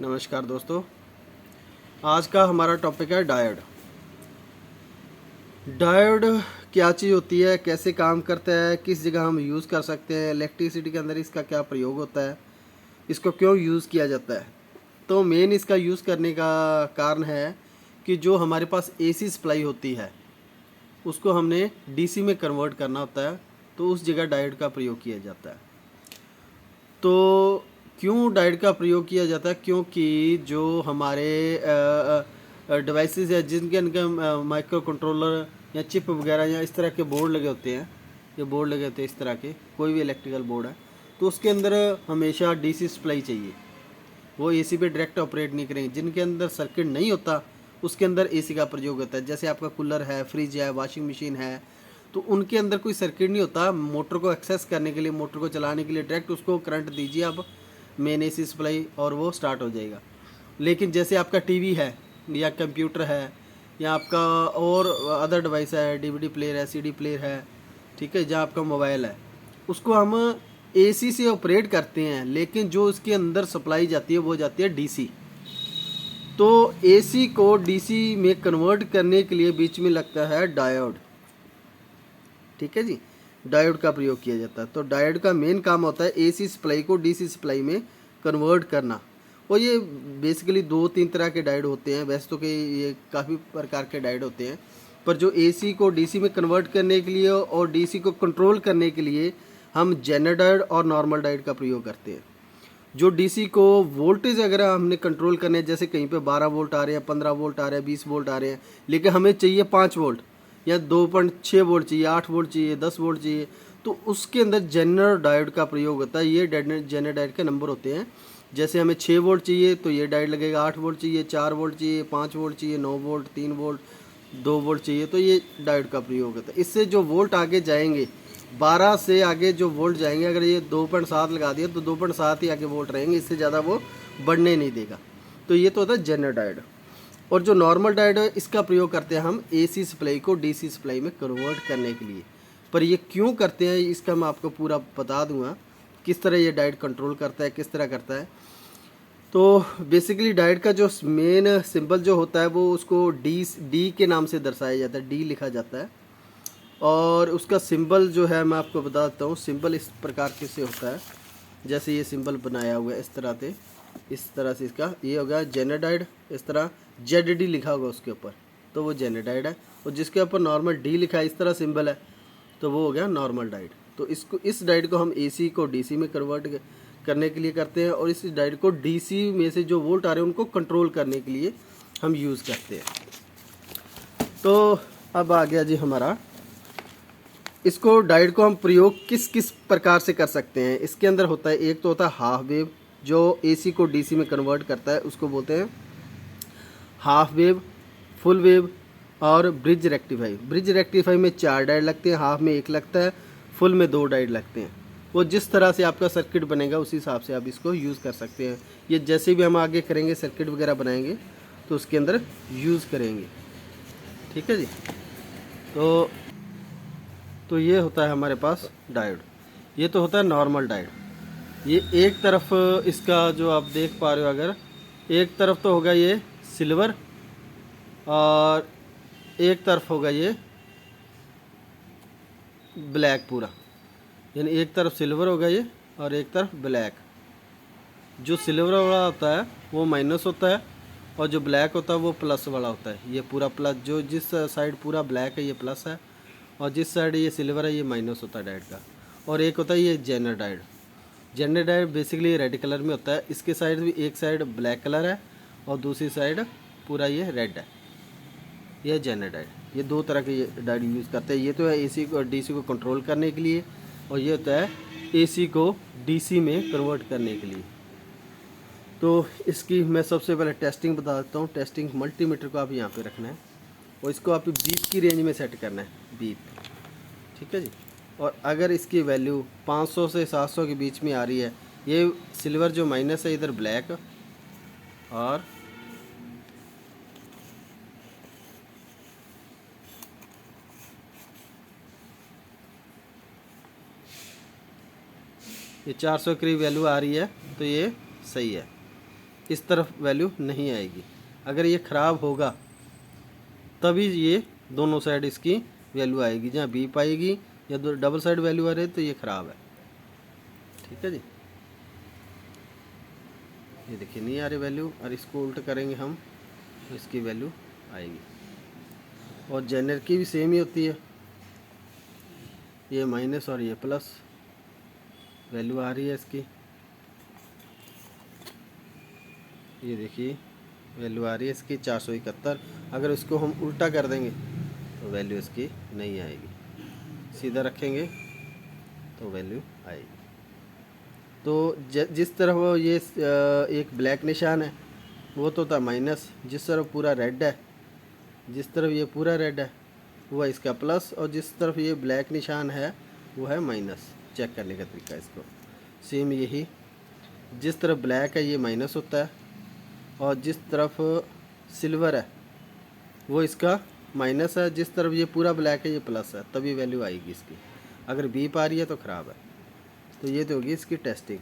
नमस्कार दोस्तों। आज का हमारा टॉपिक है डायोड। डायोड क्या चीज़ होती है, कैसे काम करता है, किस जगह हम यूज़ कर सकते हैं, इलेक्ट्रिसिटी के अंदर इसका क्या प्रयोग होता है, इसको क्यों यूज़ किया जाता है। तो मेन इसका यूज़ करने का कारण है कि जो हमारे पास एसी सप्लाई होती है उसको हमने डीसी में कन्वर्ट करना होता है, तो उस जगह डायोड का प्रयोग किया जाता है। तो क्यों डायोड का प्रयोग किया जाता है? क्योंकि जो हमारे डिवाइसेस है जिनके अंदर माइक्रो कंट्रोलर या चिप वगैरह या इस तरह के बोर्ड लगे होते हैं, ये बोर्ड लगे होते हैं इस तरह के, कोई भी इलेक्ट्रिकल बोर्ड है, तो उसके अंदर हमेशा डीसी सप्लाई चाहिए। वो एसी पे डायरेक्ट ऑपरेट नहीं करेंगे। जिनके अंदर सर्किट नहीं होता उसके अंदर एसी का प्रयोग होता है। जैसे आपका कूलर है, फ्रिज है, वॉशिंग मशीन है, तो उनके अंदर कोई सर्किट नहीं होता। मोटर को एक्सेस करने के लिए, मोटर को चलाने के लिए डायरेक्ट उसको करंट दीजिए आप मेन एसी सप्लाई और वो स्टार्ट हो जाएगा। लेकिन जैसे आपका टीवी है या कंप्यूटर है या आपका और अदर डिवाइस है, डीवीडी प्लेयर है, सीडी प्लेयर है, ठीक है, जहाँ आपका मोबाइल है, उसको हम एसी से ऑपरेट करते हैं, लेकिन जो उसके अंदर सप्लाई जाती है वो जाती है डीसी। तो एसी को डीसी में कन्वर्ट करने के लिए बीच में लगता है डायोड। ठीक है जी, डायोड का प्रयोग किया जाता है। तो डायोड का मेन काम होता है एसी सप्लाई को डीसी सप्लाई में कन्वर्ट करना। और ये बेसिकली 2-3 तरह के डायोड होते हैं। वैसे तो कि ये काफ़ी प्रकार के डायोड होते हैं, पर जो एसी को डीसी में कन्वर्ट करने के लिए और डीसी को कंट्रोल करने के लिए हम जेनर डायोड और नॉर्मल डायोड का प्रयोग करते हैं। जो डीसी को वोल्टेज अगर हमने कंट्रोल करने, जैसे कहीं पे 12 वोल्ट आ रहे हैं, 15 वोल्ट आ रहे हैं, 20 वोल्ट आ रहे हैं, लेकिन हमें चाहिए 5 वोल्ट या 2.6 वोल्ट चाहिए, 8 वोल्ट चाहिए, 10 वोल्ट चाहिए, तो उसके अंदर जेनर डायोड का प्रयोग होता है। ये जेनर डायोड के नंबर होते हैं। जैसे हमें 6 वोल्ट चाहिए तो ये डायोड लगेगा, 8 वोल्ट चाहिए, 4 वोल्ट चाहिए, 5 वोल्ट चाहिए, 9 वोल्ट, 3 वोल्ट, 2 वोल्ट चाहिए, तो ये डायोड का प्रयोग होता है। इससे जो वोल्ट आगे जाएंगे, 12 से आगे जो वोल्ट जाएंगे, अगर ये 2.7 लगा दिया तो 2.7 ही आगे वोल्ट रहेंगे, इससे ज़्यादा वो बढ़ने नहीं देगा। तो ये तो होता है जेनर डायोड। और जो नॉर्मल डायोड है इसका प्रयोग करते हैं हम एसी सप्लाई को डीसी सप्लाई में कन्वर्ट करने के लिए। पर ये क्यों करते हैं इसका मैं आपको पूरा बता दूंगा, किस तरह ये डायोड कंट्रोल करता है, किस तरह करता है। तो बेसिकली डायोड का जो मेन सिंबल जो होता है वो उसको डी के नाम से दर्शाया जाता है, डी लिखा जाता है। और उसका सिंबल जो है मैं आपको बता देता हूँ। सिंबल इस प्रकार के से होता है, जैसे ये सिंबल बनाया हुआ है इस तरह से इसका ये होगा जेनर डायोड। इस तरह जेड लिखा होगा उसके ऊपर, तो वो जेनर डायोड है। और जिसके ऊपर नॉर्मल डी लिखा है, इस तरह सिंबल है, तो वो हो गया नॉर्मल डायोड। तो इस डायोड को हम एसी को डीसी में कन्वर्ट करने के लिए करते हैं, और इस डायोड को डीसी में से जो वोल्ट आ रहे हैं उनको कंट्रोल करने के लिए हम यूज़ करते हैं। तो अब आ गया जी हमारा, इसको डायोड को हम प्रयोग किस किस प्रकार से कर सकते हैं। इसके अंदर होता है, एक तो होता है हाफ वेव, जो एसी को डीसी में कन्वर्ट करता है, उसको बोलते हैं हाफ वेव, फुल वेव और ब्रिज रेक्टिफाई। ब्रिज रेक्टिफाई में 4 डायोड लगते हैं, हाफ में 1 लगता है, फुल में 2 डायोड लगते हैं। वो जिस तरह से आपका सर्किट बनेगा उसी हिसाब से आप इसको यूज़ कर सकते हैं। ये जैसे भी हम आगे करेंगे, सर्किट वगैरह बनाएंगे तो उसके अंदर यूज़ करेंगे। ठीक है जी। तो ये होता है हमारे पास डायोड। ये तो होता है नॉर्मल डायोड। ये एक तरफ इसका जो आप देख पा रहे हो, अगर एक तरफ तो होगा ये सिल्वर और एक तरफ होगा ये ब्लैक पूरा, यानी एक तरफ सिल्वर होगा ये और एक तरफ ब्लैक। जो सिल्वर वाला होता है वो माइनस होता है और जो ब्लैक होता है वो प्लस वाला होता है। ये पूरा प्लस, जो जिस साइड पूरा ब्लैक है ये प्लस है और जिस साइड ये सिल्वर है ये माइनस होता है डायोड का। और एक होता है ये zener diode. Zener diode basically red colour में होता है। इसके साइड भी एक साइड ब्लैक कलर है और दूसरी साइड पूरा ये रेड है। ये जेनर डायोड। ये 2 तरह के डायोड यूज़ करते हैं। ये तो है एसी को और डीसी को कंट्रोल करने के लिए, और ये होता है एसी को डीसी में कन्वर्ट करने के लिए। तो इसकी मैं सबसे पहले टेस्टिंग बता देता हूँ। टेस्टिंग मल्टीमीटर को आप यहाँ पे रखना है और इसको आप बीप की रेंज में सेट करना है, बीप। ठीक है जी। और अगर इसकी वैल्यू 500 से 700 के बीच में आ रही है, ये सिल्वर जो माइनस है, इधर ब्लैक, और ये 400 की वैल्यू आ रही है, तो ये सही है। इस तरफ वैल्यू नहीं आएगी। अगर ये ख़राब होगा तभी ये दोनों साइड इसकी वैल्यू आएगी। जहाँ बीप आएगी या डबल साइड वैल्यू आ रही है तो ये ख़राब है। ठीक है जी, ये देखिए नहीं आ रही वैल्यू, और इसको उल्ट करेंगे हम तो इसकी वैल्यू आएगी। और जेनर की भी सेम ही होती है, ये माइनस और ये प्लस, वैल्यू आ रही है इसकी। ये देखिए वैल्यू आ रही है इसकी 471। अगर इसको हम उल्टा कर देंगे तो वैल्यू इसकी नहीं आएगी, सीधा रखेंगे तो वैल्यू आएगी। तो जिस तरह वो ये एक ब्लैक निशान है वो तो था माइनस, जिस तरफ पूरा रेड है, जिस तरफ ये पूरा रेड है वो है इसका प्लस, और जिस तरफ ये ब्लैक निशान है वो है माइनस। चेक करने का तरीका इसको सेम यही, जिस तरफ ब्लैक है ये माइनस होता है, और जिस तरफ सिल्वर है वो इसका माइनस है, जिस तरफ ये पूरा ब्लैक है ये प्लस है, तभी वैल्यू आएगी इसकी। अगर बीप आ रही है तो ख़राब है। तो ये तो होगी इसकी टेस्टिंग।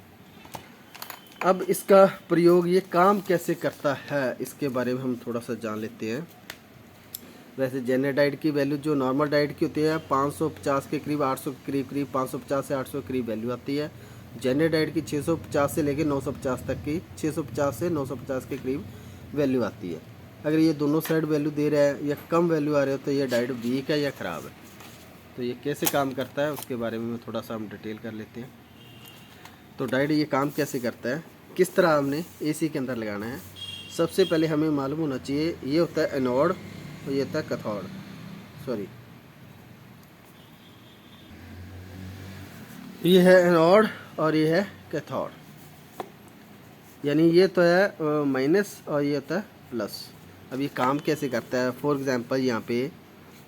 अब इसका प्रयोग, ये काम कैसे करता है, इसके बारे में हम थोड़ा सा जान लेते हैं। वैसे जेनर डाइट की वैल्यू जो नॉर्मल डाइट की होती है 550 के करीब, 800 के करीब 550 से 800 के करीब वैल्यू आती है। जेनर डाइट की 650 से लेकर 950 तक की, 650 से 950 के करीब वैल्यू आती है। अगर ये दोनों साइड वैल्यू दे रहा है या कम वैल्यू आ रही है तो ये डाइट वीक है या ख़राब है। तो ये कैसे काम करता है उसके बारे में थोड़ा सा हम डिटेल कर लेते हैं। तो डाइट ये काम कैसे करता है, किस तरह हमने एसी के अंदर लगाना है। सबसे पहले हमें मालूम होना चाहिए, ये होता है एनोड और ये होता है कैथोड, सॉरी ये है एनोड और ये है कैथोड, यानी ये तो है माइनस और ये होता है प्लस। अब ये काम कैसे करता है, फॉर एग्जांपल यहाँ पे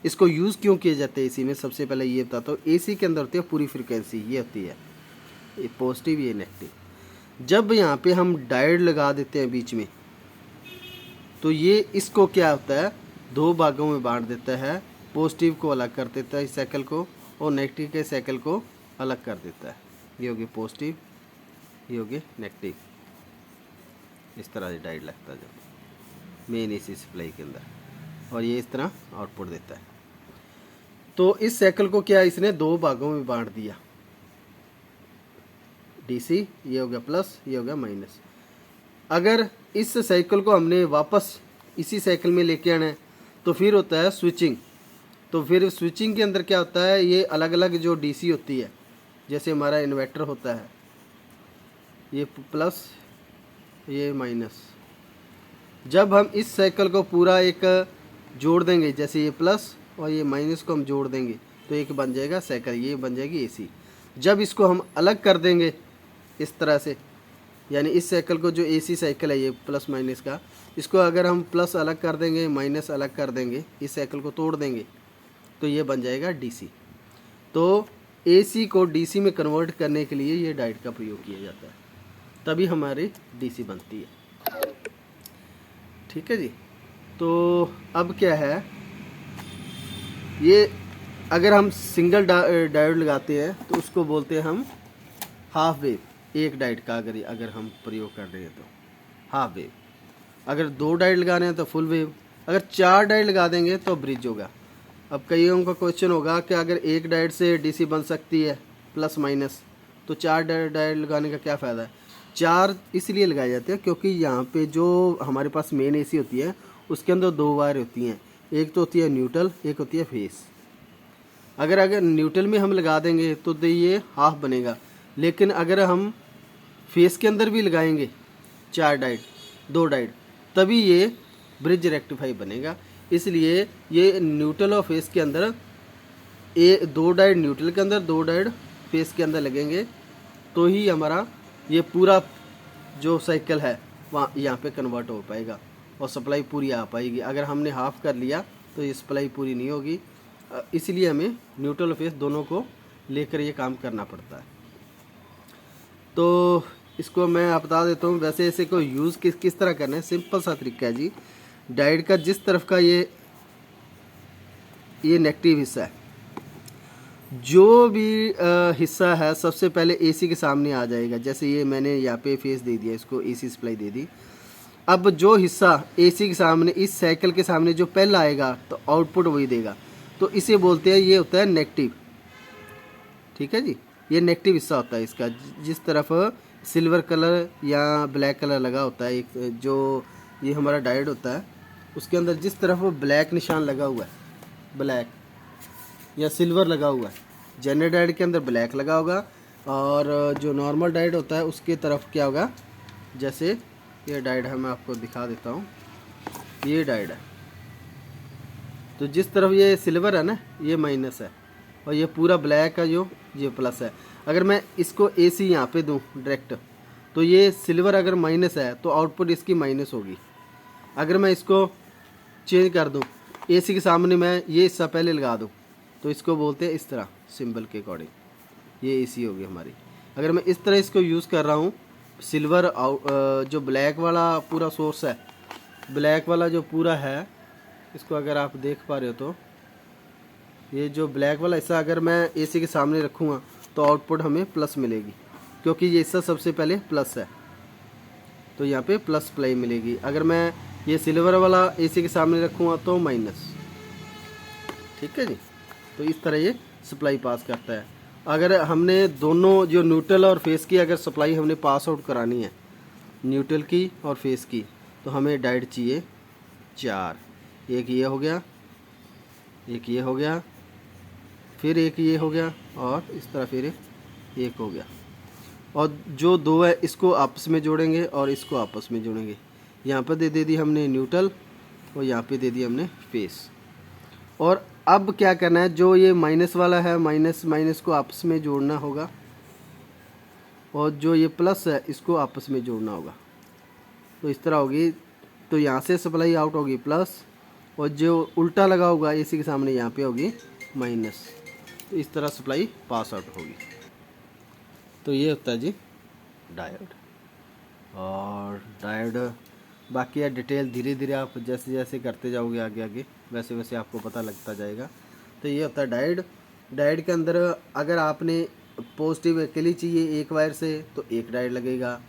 इसको यूज़ क्यों किए जाते हैं एसी में, सबसे पहले ये बताता हूँ। एसी के अंदर होती है पूरी फ्रिक्वेंसी, ये होती है ये पॉजिटिव ये नेगेटिव। जब यहाँ पे हम डायोड लगा देते हैं बीच में तो ये इसको क्या होता है, दो भागों में बांट देता है। पॉजिटिव को अलग कर देता है इस साइकिल को, और नेगेटिव के साइकिल को अलग कर देता है। ये होगी पॉजिटिव, ये होगी नेगेटिव। इस तरह से डायोड लगता है जब मेन एसी सप्लाई के अंदर, और ये इस तरह आउटपुट देता है। तो इस साइकिल को क्या इसने दो भागों में बांट दिया, डीसी, ये हो गया प्लस, ये हो गया माइनस। अगर इस साइकिल को हमने वापस इसी साइकिल में लेके आना है तो फिर होता है स्विचिंग। तो फिर स्विचिंग के अंदर क्या होता है, ये अलग अलग जो डीसी होती है, जैसे हमारा इन्वर्टर होता है, ये प्लस ये माइनस। जब हम इस साइकिल को पूरा एक जोड़ देंगे, जैसे ये प्लस और ये माइनस को हम जोड़ देंगे तो एक बन जाएगा साइकिल, ये बन जाएगी एसी। जब इसको हम अलग कर देंगे इस तरह से, यानी इस साइकिल को जो एसी साइकिल है ये प्लस माइनस का, इसको अगर हम प्लस अलग कर देंगे माइनस अलग कर देंगे, इस साइकिल को तोड़ देंगे तो ये बन जाएगा डीसी। तो एसी को डीसी में कन्वर्ट करने के लिए ये डायोड का प्रयोग किया जाता है, तभी हमारी डीसी बनती है। ठीक है जी। तो अब क्या है, ये अगर हम सिंगल डायोड लगाते हैं तो उसको बोलते हैं हम हाफ वेव। एक डायोड का अगर हम प्रयोग कर रहे हैं तो हाफ वेव। अगर दो डायोड लगा रहे हैं तो फुल वेव। अगर चार डायोड लगा देंगे तो ब्रिज होगा। अब कईयों का क्वेश्चन होगा कि अगर एक डायोड से डीसी बन सकती है प्लस माइनस, तो चार डायोड लगाने का क्या फ़ायदा है। चार इसलिए लगाए जाते हैं क्योंकि यहाँ पे जो हमारे पास मेन एसी होती है उसके अंदर दो वायर होती हैं, एक तो होती है न्यूट्रल, एक होती है फेस। अगर न्यूट्रल में हम लगा देंगे तो ये हाफ बनेगा, लेकिन अगर हम फेस के अंदर भी लगाएंगे चार डायोड, दो डायोड, तभी ये ब्रिज रेक्टिफाई बनेगा। इसलिए ये न्यूट्रल और फेस के अंदर दो डायोड न्यूट्रल के अंदर, दो डायोड फेस के अंदर लगेंगे, तो ही हमारा ये पूरा जो साइकिल है वहाँ यहाँ पे कन्वर्ट हो पाएगा और सप्लाई पूरी आ पाएगी। अगर हमने हाफ कर लिया तो ये सप्लाई पूरी नहीं होगी, इसलिए हमें न्यूट्रल और फेस दोनों को लेकर ये काम करना पड़ता है। तो इसको मैं बता देता हूँ। वैसे इसे को यूज़ किस तरह करना है, सिंपल सा तरीका है जी। डायोड का जिस तरफ का ये नेगेटिव हिस्सा है, जो भी हिस्सा है सबसे पहले एसी के सामने आ जाएगा। जैसे ये मैंने यहाँ पे फेस दे दिया, इसको एसी सप्लाई दे दी। अब जो हिस्सा एसी के सामने, इस साइकिल के सामने जो पहला आएगा तो आउटपुट वही देगा, तो इसे बोलते हैं, ये होता है नेगेटिव। ठीक है जी, ये नेगेटिव हिस्सा होता है इसका। जिस तरफ सिल्वर कलर या ब्लैक कलर लगा होता है, एक जो ये हमारा डायोड होता है उसके अंदर जिस तरफ ब्लैक निशान लगा हुआ है, ब्लैक या सिल्वर लगा हुआ है, जेनर डायोड के अंदर ब्लैक लगा होगा, और जो नॉर्मल डायोड होता है उसके तरफ क्या होगा, जैसे ये डायोड है, मैं आपको दिखा देता हूँ, ये डायोड है, तो जिस तरफ ये सिल्वर है ना, ये माइनस है, और ये पूरा ब्लैक है जो, ये प्लस है। अगर मैं इसको एसी यहाँ पे दूँ डायरेक्ट, तो ये सिल्वर अगर माइनस है तो आउटपुट इसकी माइनस होगी। अगर मैं इसको चेंज कर दूँ, एसी के सामने मैं ये हिस्सा पहले लगा दूँ, तो इसको बोलते हैं इस तरह सिंबल के अकॉर्डिंग, ये एसी होगी हमारी। अगर मैं इस तरह इसको यूज़ कर रहा हूँ, सिल्वर जो ब्लैक वाला पूरा सोर्स है, ब्लैक वाला जो पूरा है, इसको अगर आप देख पा रहे हो तो ये जो ब्लैक वाला हिस्सा अगर मैं एसी के सामने रखूँगा तो आउटपुट हमें प्लस मिलेगी, क्योंकि ये हिस्सा सबसे पहले प्लस है, तो यहाँ पे प्लस सप्लाई मिलेगी। अगर मैं ये सिल्वर वाला एसी के सामने रखूँगा तो माइनस। ठीक है जी, तो इस तरह ये सप्लाई पास करता है। अगर हमने दोनों जो न्यूट्रल और फेस की अगर सप्लाई हमने पास आउट करानी है, न्यूट्रल की और फेस की, तो हमें डायोड चाहिए 4। एक ये हो गया, एक ये हो गया, फिर एक ये हो गया, और इस तरह फिर एक हो गया, और जो दो है इसको आपस में जोड़ेंगे और इसको आपस में जोड़ेंगे। यहाँ पर दे दी हमने न्यूट्रल और यहाँ पे दे दी हमने फेस। और अब क्या करना है, जो ये माइनस वाला है, माइनस माइनस को आपस में जोड़ना होगा, और जो ये प्लस है इसको आपस में जोड़ना होगा, तो इस तरह होगी। तो यहाँ से सप्लाई आउट होगी प्लस, और जो उल्टा लगा होगा एसी के सामने यहाँ पे होगी माइनस, तो इस तरह सप्लाई पास आउट होगी। तो ये होता है जी डायोड। और डायोड बाकी है डिटेल धीरे धीरे आप जैसे जैसे करते जाओगे आगे आगे वैसे वैसे आपको पता लगता जाएगा। तो ये होता है डायोड। डायोड के अंदर अगर आपने पॉजिटिव अकेली चाहिए एक वायर से तो एक डायोड लगेगा,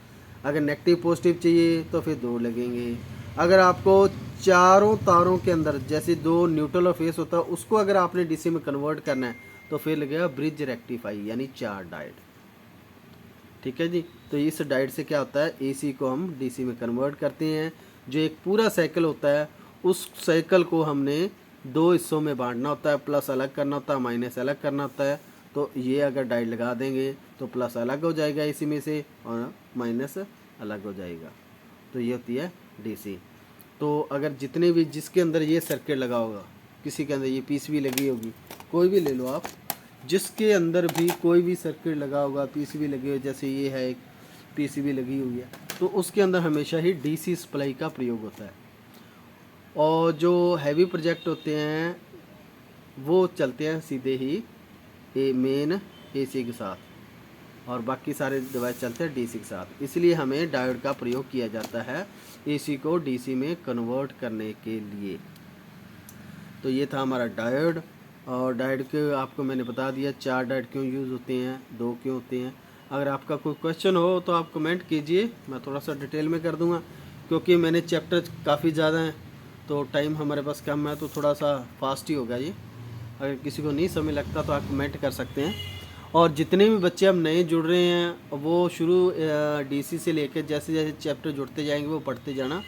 अगर नेगेटिव पॉजिटिव चाहिए तो फिर 2 लगेंगे। अगर आपको चारों तारों के अंदर जैसे 2 न्यूट्रल और फेस होता है उसको अगर आपने डीसी में कन्वर्ट करना है तो फिर लगेगा ब्रिज रेक्टिफाई यानी 4 डायोड। ठीक है जी। तो इस डायोड से क्या होता है, एसी को हम डीसी में कन्वर्ट करते हैं। जो एक पूरा साइकिल होता है उस साइकिल को हमने 2 हिस्सों में बांटना होता है, प्लस अलग करना होता है, माइनस अलग करना होता है। तो ये अगर डायोड लगा देंगे तो प्लस अलग हो जाएगा इसी में से और माइनस अलग हो जाएगा। तो ये होती है डीसी। तो अगर जितने भी जिसके अंदर ये सर्किट लगा होगा, किसी के अंदर ये पीसीबी लगी होगी, कोई भी ले लो आप, जिसके अंदर भी कोई भी सर्किट लगा होगा, पीसीबी लगी हुई, जैसे ये है एक पीसीबी लगी हुई है, तो उसके अंदर हमेशा ही डीसी सप्लाई का प्रयोग होता है। और जो हैवी प्रोजेक्ट होते हैं वो चलते हैं सीधे ही मेन एसी के साथ, और बाकी सारे डिवाइस चलते हैं डीसी के साथ। इसलिए हमें डायोड का प्रयोग किया जाता है एसी को डीसी में कन्वर्ट करने के लिए। तो ये था हमारा डायोड। और डायोड के आपको मैंने बता दिया 4 डायोड क्यों यूज़ होते हैं, 2 क्यों होते हैं। अगर आपका कोई क्वेश्चन हो तो आप कमेंट कीजिए, मैं थोड़ा सा डिटेल में कर दूंगा, क्योंकि मैंने चैप्टर काफ़ी ज़्यादा हैं तो टाइम हमारे पास कम है, तो थोड़ा सा फास्ट ही होगा ये। अगर किसी को नहीं समझ लगता तो आप कमेंट कर सकते हैं। और जितने भी बच्चे हम नए जुड़ रहे हैं वो शुरू डीसी से लेकर जैसे जैसे चैप्टर जुड़ते जाएंगे वो पढ़ते जाना।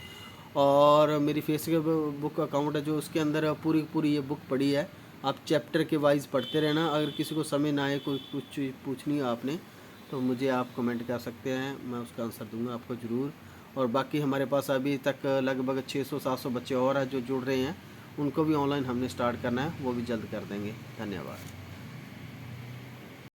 और मेरी फेसबुक बुक अकाउंट है जो उसके अंदर पूरी ये बुक पड़ी है, आप चैप्टर के वाइज पढ़ते रहना। अगर किसी को समझ ना आए, कोई कुछ चीज़ पूछनी है आपने, तो मुझे आप कमेंट कर सकते हैं, मैं उसका आंसर दूंगा आपको ज़रूर। और बाकी हमारे पास अभी तक लगभग 600-700 बच्चे और हैं जो जुड़ रहे हैं, उनको भी ऑनलाइन हमने स्टार्ट करना है, वो भी जल्द कर देंगे। धन्यवाद।